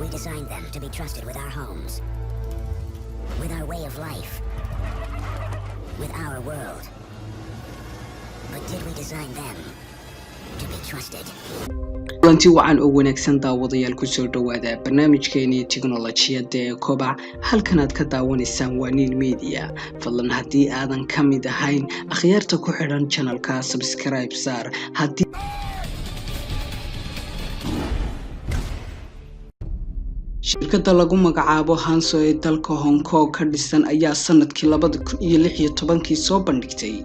We designed them to be trusted with our homes, with our way of life, with our world. But did we design them to be trusted? kulanti wacan oo wanaagsan daawadayaal ku soo dhawaada barnaamijkeena technolojiga ee KOBAC halkan aad ka daawanaysaan waa NIIL MEDIA fadlan haddii aadan ka mid ahayn akhyaarta ku xidhan channelka subscribe saar haddii shirkadda lagu magacaabo Hanso ee dalka Hong Kong ka dhisan ayaa sanadkii 2016 soo bandhigtay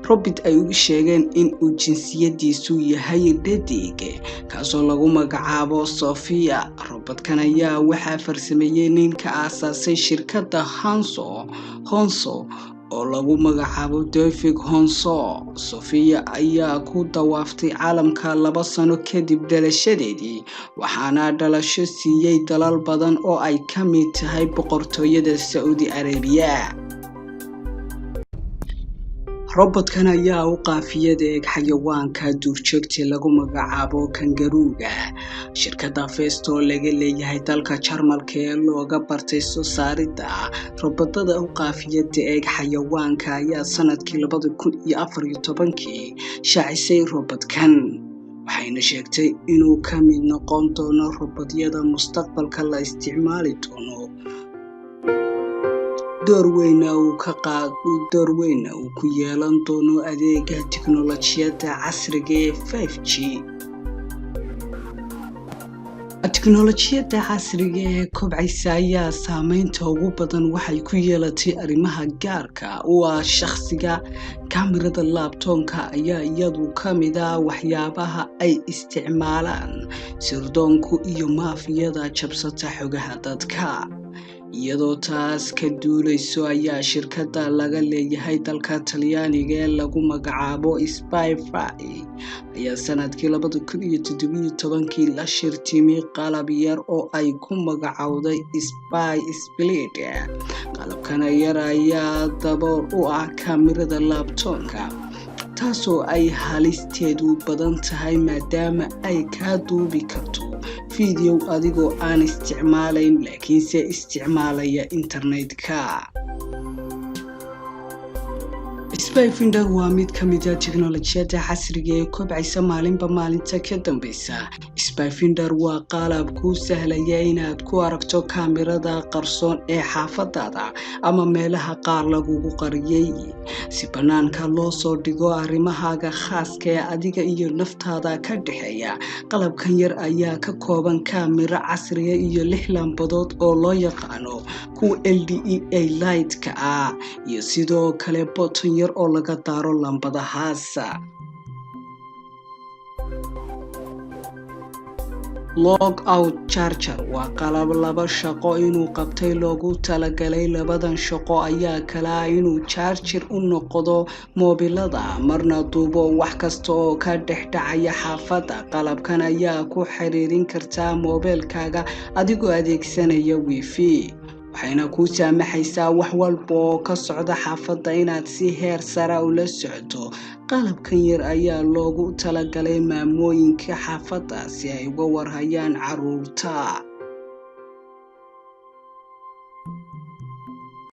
robot ay ugu sheegeen in uu jinsiyadiisu yahay dhadig kaasoo lagu magacaabo Sophia. Robotkan ayaa waxaa farsameeyay ninka aasaasay shirkadda Hanso oo lagu magacaabo David Hanso. Sophia ayaa ku dawaaftay caalamka 2 sano kadib dhalashadeedii waxaana dhalasho siiyay dalal badan oo ay ka mid tahay boqortooyada Saudi Arabia. robotkan ayaa u qaafiyay xayawaanka duurjoogta lagu magacaabo kangaruuga. shirkadda Festo laga leeyahay dalka Jarmalka ee looga bartay soo saaridda robotada u qaafiyay xayawaanka ayaa sanadkii 2014 shaacisay robotkan waxayna sheegtay inuu ka mid noqon doono robotyada mustaqbalka la isticmaali doono door weyn uu ku yeelan doono adeega teknolojiyada casriga ee 5G. teknolojiyada casriga ee kobcaysa ayaa saameynta ugu badan waxay ku yeelatay arrimaha gaarka u ah shakhsiga. kamirada laptopka ayaa iyadu ka mid ah waxyaabaha ay isticmaalaan sirdoonku iyo maafiyada jabsata xogaha dadka. iyadoo taas ka duulayso ayaa shirkadda laga leeyahay dalka Talyaaniga ee lagu magacaabo Spyfy ayaa sanadkii 2017 la shirtimay qalab yar oo ay ku magacawday Spy Split. qalabkan yar ayaa dabool u ah kamirada laptopka taasoo ay halisteedu badan tahay maadaama ay ka duubi karto video adigoo aan isticmaalayn laakiinse isticmaalaya internetka. Spyfinder waa mid ka mid ah teknolojiyada casriga ee kobcaysa maalinba maalinta ka dambaysa. Spyfinder waa qalab kuu sahlaya inaad ku aragto kamirada qarsoon ee xaafadaada ama meelaha qaar lagugu qariyay si banaanka loo soo dhigo arrimahaaga khaaska ah adiga iyo naftaada ka dhaxeeya. qalabkan yar ayaa ka kooban kamira casriga iyo 6 lambadood oo loo yaqaano kuwa LEDA light-ka ah iyo sidoo kale button yar oo laga daaro lambadahaas. log out charger waa qalab laba shaqo inuu qabtay loogu talagalay. labadan shaqo ayaa kala inuu charger u noqdo moobilada marna duubo wax kasta oo ka dhexdhacaya xaafadda. qalabkan ayaa ku xiriirin kartaa moobilkaaga adigoo adeegsanaya wifi waxayna ku saamaxaysaa wax walba oo ka socda xaafadda inaad si heer sare ula socoto. qalabkan yar ayaa loogu talagalay maamooyinka xaafadda si ay uga warhayaan caruurta.